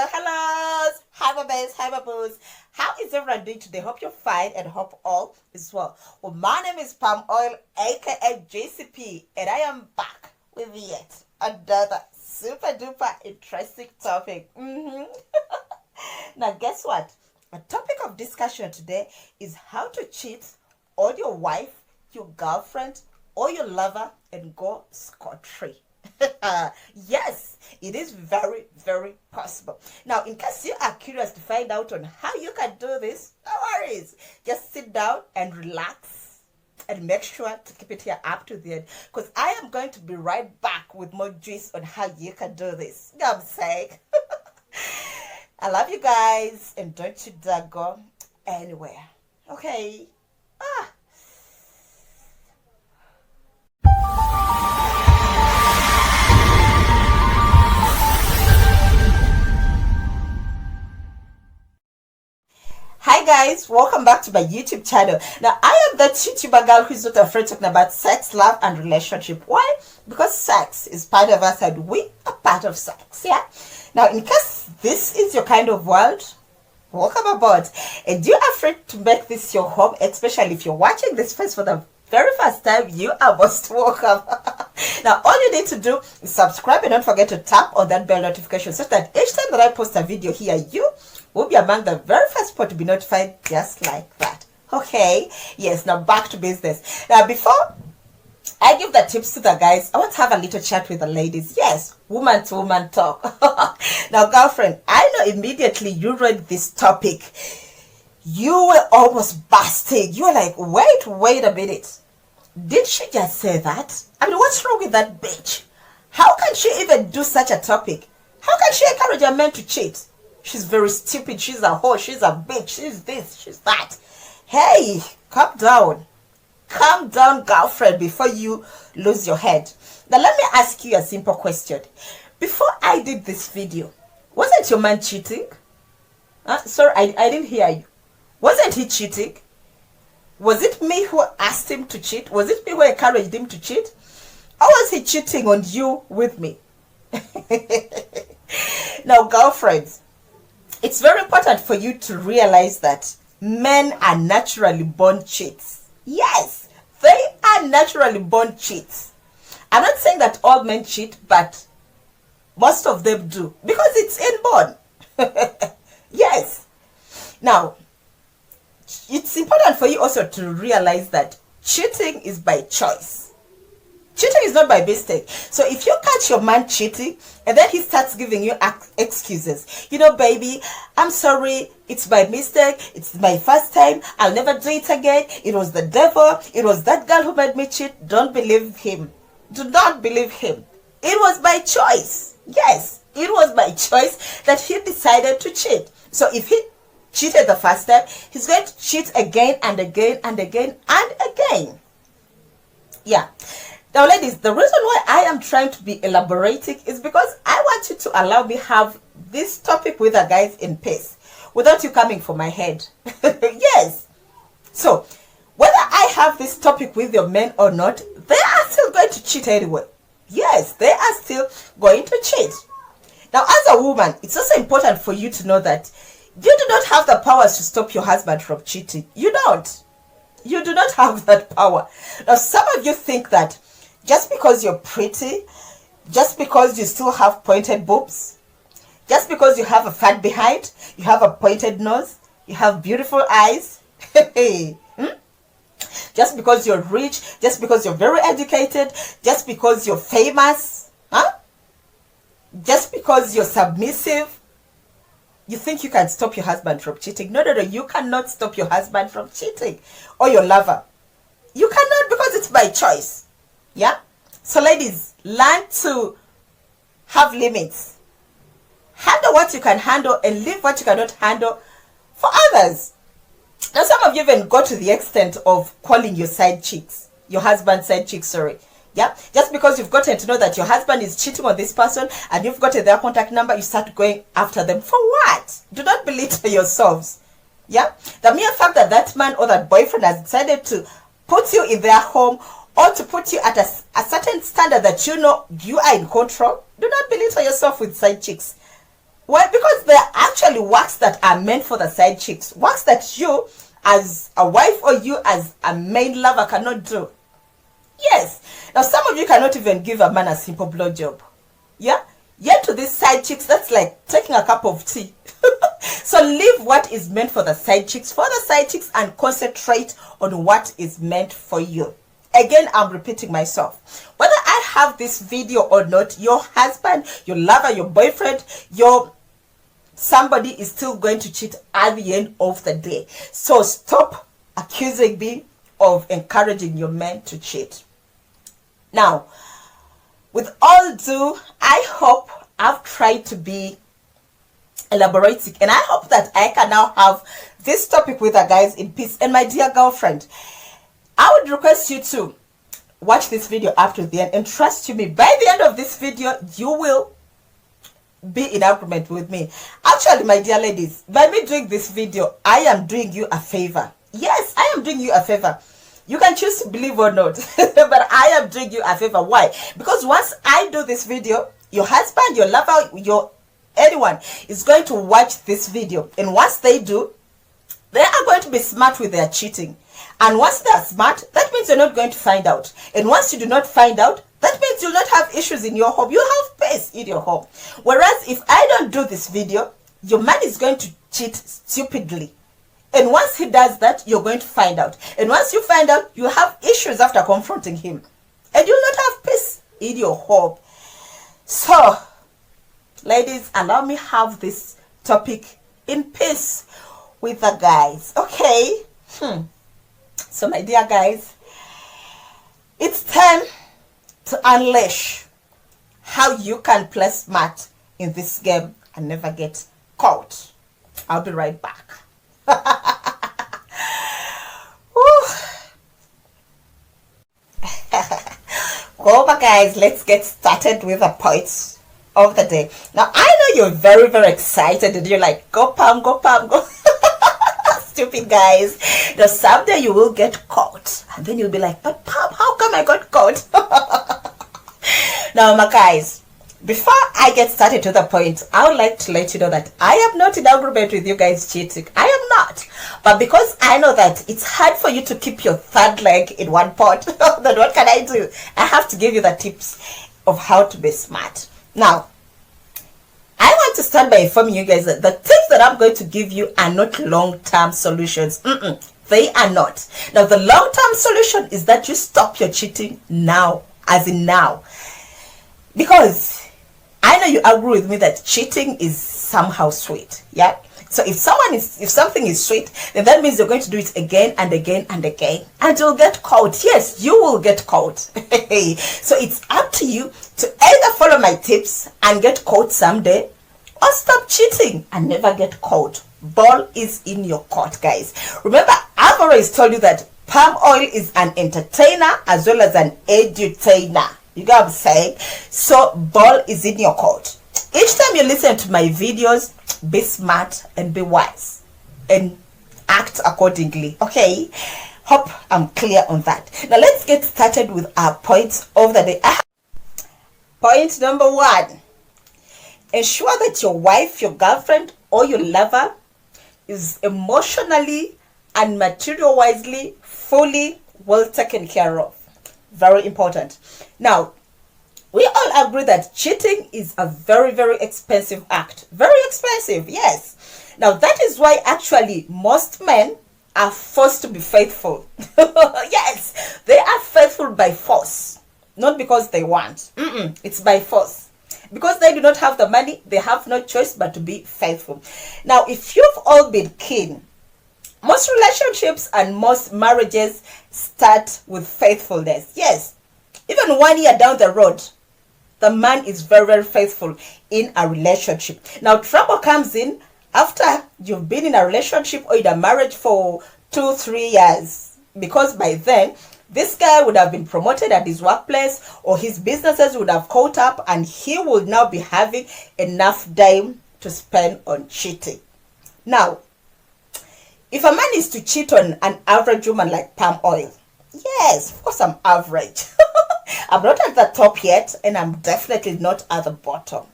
hellos. Hi, my babes. Hi, my boos. How is everyone doing today? Hope you're fine and hope all is well. Well, my name is Palm Oil, aka JCP, and I am back with yet another super duper interesting topic. Now, guess what? A topic of discussion today is how to cheat on your wife, your girlfriend, or your lover and go scot-free. Yes, it is very, very possible. Now, in case you are curious to find out on how you can do this, no worries. Just sit down and relax and make sure to keep it here up to the end, because I am going to be right back with more juice on how you can do this. You know what I'm saying? I love you guys, and don't you dare go anywhere. Okay. Hi guys, welcome back to my YouTube channel. Now, I am that YouTuber girl who's not afraid talking about sex, love, and relationship. Why? Because sex is part of us and we are part of sex, yeah? Now, in case this is your kind of world, welcome aboard. And you're afraid to make this your home, especially if you're watching this first for the very first time, you are most welcome. Now, all you need to do is subscribe and don't forget to tap on that bell notification so that each time that I post a video here, you will be among the very first people to be notified just like that. Okay? Yes, now back to business. Now, before I give the tips to the guys, I want to have a little chat with the ladies. Yes, woman to woman talk. Now, girlfriend, I know immediately you read this topic, you were almost busting. You were like, wait a minute. Did she just say that? I mean, what's wrong with that bitch? How can she even do such a topic? How can she encourage a man to cheat? She's very stupid. She's a whore. She's a bitch. She's this. She's that. Hey, calm down. Calm down, girlfriend, before you lose your head. Now, let me ask you a simple question. Before I did this video, wasn't your man cheating? Sorry, I didn't hear you. Wasn't he cheating? Was it me who asked him to cheat? Was it me who encouraged him to cheat? Or was he cheating on you with me? Now, girlfriends, it's very important for you to realize that men are naturally born cheats. Yes, they are naturally born cheats. I'm not saying that all men cheat, but most of them do, because it's inborn. Yes. Now, it's important for you also to realize that cheating is by choice. Cheating is not by mistake. So if you catch your man cheating and then he starts giving you excuses, you know, baby, I'm sorry, it's by mistake, it's my first time, I'll never do it again, it was the devil, it was that girl who made me cheat, don't believe him. Do not believe him. It was by choice. Yes, it was by choice that he decided to cheat. So if he cheated the first time, he's going to cheat again and again and again and again. Yeah. Now, ladies, the reason why I am trying to be elaborating is because I want you to allow me have this topic with the guys in peace without you coming for my head. Yes. So, whether I have this topic with your men or not, they are still going to cheat anyway. Yes, they are still going to cheat. Now, as a woman, it's also important for you to know that you do not have the powers to stop your husband from cheating. You don't. You do not have that power. Now, some of you think that just because you're pretty, just because you still have pointed boobs, just because you have a fat behind, you have a pointed nose, you have beautiful eyes, just because you're rich, just because you're very educated, just because you're famous, just because you're submissive, you think you can stop your husband from cheating. No, you cannot stop your husband from cheating, or your lover. You cannot, because it's by choice. Yeah? So, ladies, learn to have limits. Handle what you can handle and leave what you cannot handle for others. Now, some of you even go to the extent of calling your side chicks, your husband's side chicks, sorry. Yeah? Just because you've gotten to know that your husband is cheating on this person and you've gotten their contact number, you start going after them. For what? Do not belittle yourselves. Yeah? The mere fact that that man or that boyfriend has decided to put you in their home or to put you at a certain standard that you know you are in control, do not belittle yourself with side chicks. Why? Because they're actually works that are meant for the side chicks. Works that you as a wife or you as a main lover cannot do. Yes. Now some of you cannot even give a man a simple blowjob. Yeah? Yet to these side chicks, that's like taking a cup of tea. So leave what is meant for the side chicks and concentrate on what is meant for you. Again, I'm repeating myself. Whether I have this video or not, your husband, your lover, your boyfriend, your somebody is still going to cheat at the end of the day. So stop accusing me of encouraging your men to cheat. Now, with all due, I hope I've tried to be elaborating, and I hope that I can now have this topic with the guys in peace. And my dear girlfriend, I would request you to watch this video up to the end, and trust you me, by the end of this video you will be in agreement with me. Actually, my dear ladies, by me doing this video, I am doing you a favor. Yes, I am doing you a favor. You can choose to believe or not, but I am doing you a favor. Why? Because once I do this video, your husband, your lover, your anyone is going to watch this video, and once they do, they are going to be smart with their cheating. And once they are smart, that means you're not going to find out. And once you do not find out, that means you'll not have issues in your home. You'll have peace in your home. Whereas if I don't do this video, your man is going to cheat stupidly. And once he does that, you're going to find out. And once you find out, you have issues after confronting him. And you'll not have peace in your home. So, ladies, allow me have this topic in peace with the guys. Okay? So, my dear guys, it's time to unleash how you can play smart in this game and never get caught. I'll be right back. Go over, guys. Let's get started with the points of the day. Now, I know you're very, very excited and you're like, go Pam, go Pam, go. Stupid guys. Now, someday you will get caught. And then you'll be like, but Pam, how come I got caught? Now, my guys, before I get started to the point, I would like to let you know that I am not in agreement with you guys cheating. I am not. But because I know that it's hard for you to keep your third leg in one pot, then what can I do? I have to give you the tips of how to be smart. Now, I want to start by informing you guys that the tips that I'm going to give you are not long-term solutions. They are not. Now, the long-term solution is that you stop your cheating now, as in now. Because I know you agree with me that cheating is somehow sweet. Yeah. So if something is sweet, then that means you're going to do it again and again and again, and you'll get caught. Yes, you will get caught. So it's up to you to either follow my tips and get caught someday, or stop cheating and never get caught. Ball is in your court, guys. Remember, I've always told you that palm oil is an entertainer as well as an edutainer. You get what I'm saying? So ball is in your court. Each time you listen to my videos, be smart and be wise and act accordingly. Okay? Hope I'm clear on that. Now let's get started with our points of the day. Point number 1. Ensure that your wife, your girlfriend, or your lover is emotionally and material-wisely fully well taken care of. Very important. Now, we all agree that cheating is a very, very expensive act. Very expensive, yes. Now, that is why actually most men are forced to be faithful. Yes, they are faithful by force. Not because they want. It's by force. Because they do not have the money, they have no choice but to be faithful. Now, if you've all been keen, most relationships and most marriages start with faithfulness. Yes. Even 1 year down the road, the man is very, very faithful in a relationship. Now, trouble comes in after you've been in a relationship or in a marriage for 2-3 years. Because by then, this guy would have been promoted at his workplace, or his businesses would have caught up, and he would now be having enough time to spend on cheating. Now, if a man is to cheat on an average woman like palm oil, yes, of course I'm average. I'm not at the top yet, and I'm definitely not at the bottom.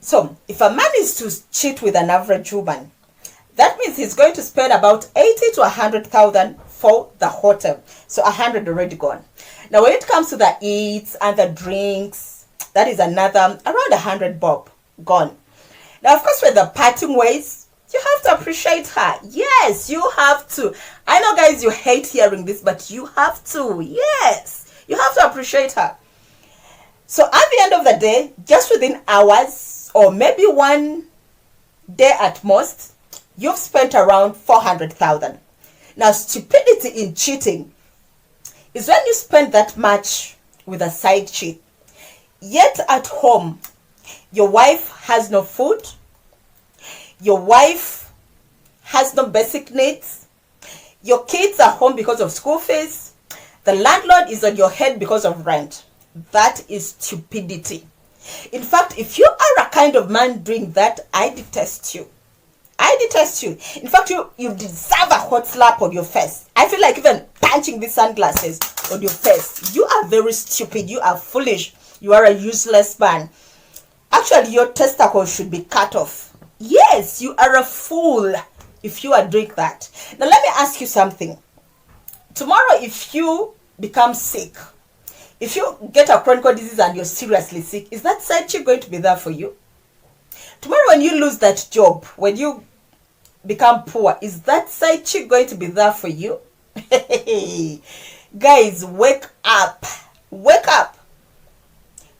So if a man is to cheat with an average woman, that means he's going to spend about 80 to 100,000 for the hotel. So 100 already gone. Now when it comes to the eats and the drinks, that is another around 100 bob gone. Now of course, with the parting ways, you have to appreciate her. Yes, you have to. I know guys, you hate hearing this, but you have to. Yes, you have to appreciate her. So at the end of the day, just within hours or maybe one day at most, you've spent around 400,000. Now stupidity in cheating is when you spend that much with a side chick, yet at home your wife has no food, your wife has no basic needs, your kids are home because of school fees, the landlord is on your head because of rent. That is stupidity. In fact, if you are a kind of man doing that, I detest you. I detest you. In fact, you deserve a hot slap on your face. I feel like even punching these sunglasses on your face. You are very stupid. You are foolish. You are a useless man. Actually, your testicles should be cut off. Yes, you are a fool if you are doing that. Now, let me ask you something. Tomorrow, if you become sick, if you get a chronic disease and you're seriously sick, is that side chick going to be there for you? Tomorrow when you lose that job, when you become poor, is that side chick going to be there for you? Guys, wake up. Wake up.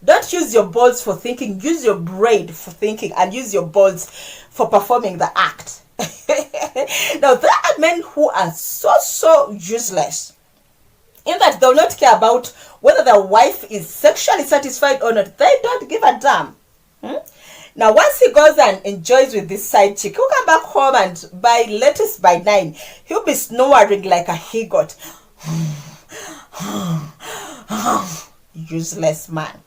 Don't use your balls for thinking. Use your brain for thinking and use your balls for performing the act. Now, there are men who are so useless in that they'll not care about whether the wife is sexually satisfied or not. They don't give a damn. Now, once he goes and enjoys with this side chick, he'll come back home and by latest by 9, he'll be snoring like a he-goat. Useless man.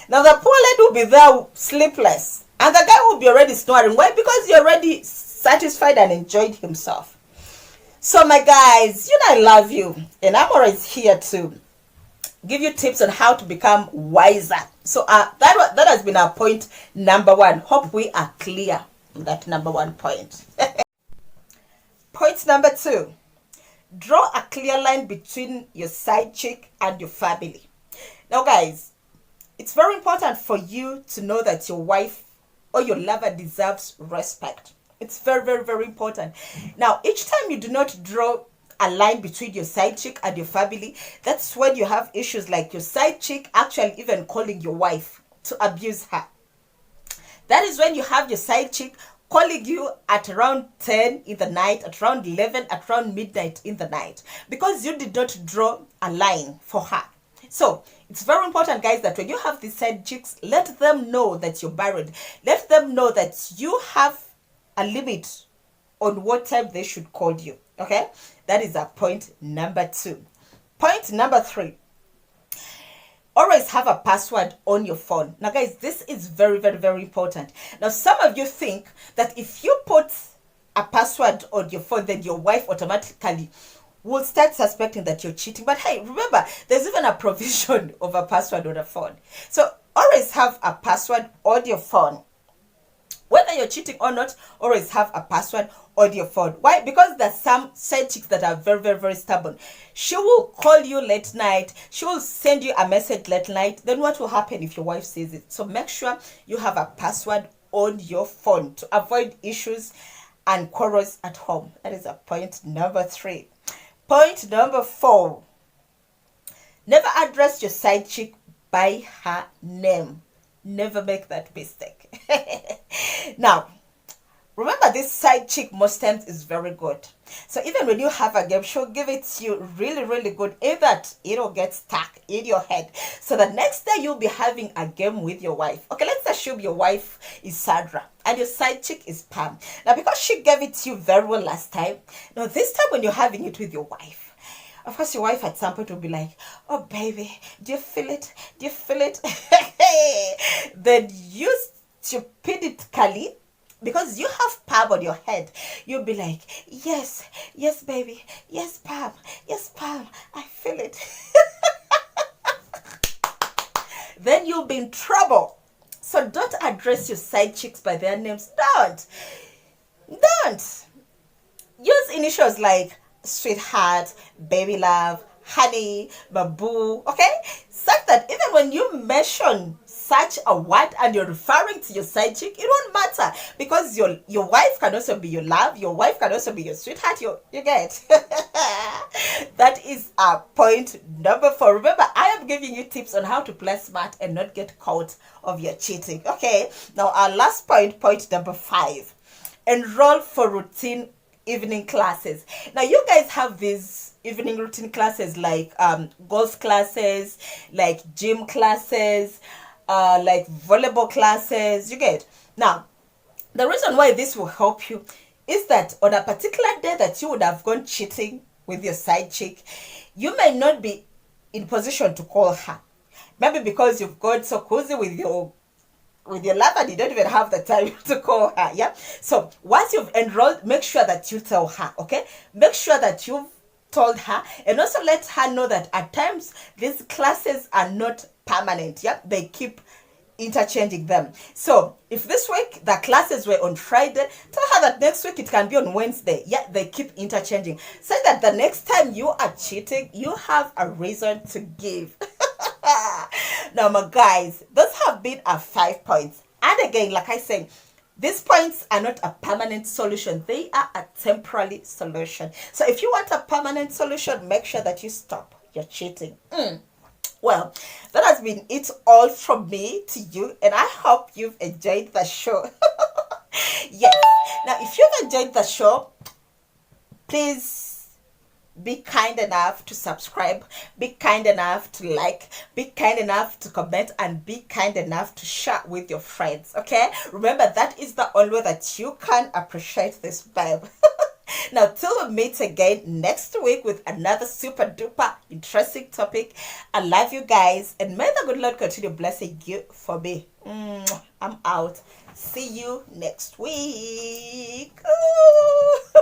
Now, the poor lady will be there sleepless. And the guy will be already snoring. Why? Because he already satisfied and enjoyed himself. So, my guys, you know I love you. And I'm always here to give you tips on how to become wiser. So that has been our point number 1. Hope we are clear on that number 1 point. Point number 2. Draw a clear line between your side chick and your family. Now guys, it's very important for you to know that your wife or your lover deserves respect. It's very important. Now, each time you do not draw a line between your side chick and your family, that's when you have issues like your side chick actually even calling your wife to abuse her. That is when you have your side chick calling you at around 10 in the night, at around 11, at around midnight in the night, because you did not draw a line for her. So it's very important, guys, that when you have these side chicks, let them know that you're married. Let them know that you have a limit on what time they should call you. Okay, that is a point number 2. Point number 3. Always have a password on your phone. Now guys, this is very important. Now some of you think that if you put a password on your phone, then your wife automatically will start suspecting that you're cheating. But hey, remember, there's even a provision of a password on a phone. So always have a password on your phone. Whether you're cheating or not, always have a password on your phone. Why? Because there's some side chicks that are very stubborn. She will call you late night. She will send you a message late night. Then what will happen if your wife sees it? So make sure you have a password on your phone to avoid issues and quarrels at home. That is a point number 3. Point number 4. Never address your side chick by her name. Never make that mistake. Now, remember, this side chick most times is very good. So even when you have a game, she'll give it to you really good, in that it'll get stuck in your head. So the next day you'll be having a game with your wife. Okay, let's assume your wife is Sandra and your side chick is Pam. Now, because she gave it to you very well last time, now this time when you're having it with your wife, of course, your wife at some point will be like, oh, baby, do you feel it? Do you feel it? Then you stupidly, because you have Pam on your head, you'll be like, yes, baby, yes, Pam, I feel it. Then you'll be in trouble. So don't address your side chicks by their names. Don't use initials like sweetheart, baby love, honey, babu, okay? Such that even when you mention such a word and you're referring to your side chick, it won't matter, because your wife can also be your love, your wife can also be your sweetheart. You get that is point number 4. Remember, I am giving you tips on how to play smart and not get caught of your cheating. Okay, now our last point number 5: enroll for routine evening classes. Now you guys have these evening routine classes like golf classes, like gym classes, like volleyball classes. You get. Now the reason why this will help you is that on a particular day that you would have gone cheating with your side chick, you may not be in position to call her, maybe because you've got so cozy with your lover, you don't even have the time to call her. Yeah, so once you've enrolled, make sure that you tell her. Okay, make sure that you've told her, and also let her know that at times these classes are not permanent. Yeah, they keep interchanging them. So if this week the classes were on Friday, tell her that next week it can be on Wednesday. Yeah, they keep interchanging, so that the next time you are cheating, you have a reason to give. Now my guys, those have been our 5 points, and again, like I said, these points are not a permanent solution, they are a temporary solution. So if you want a permanent solution, make sure that you stop your cheating. Well, that has been it all from me to you, and I hope you've enjoyed the show. Yes, now if you've enjoyed the show, please be kind enough to subscribe, be kind enough to like, be kind enough to comment, and be kind enough to share with your friends. Okay, remember, that is the only way that you can appreciate this babe. Now till we meet again next week with another super duper interesting topic, I love you guys, and may the good Lord continue blessing you for me. I'm out. See you next week. Ooh.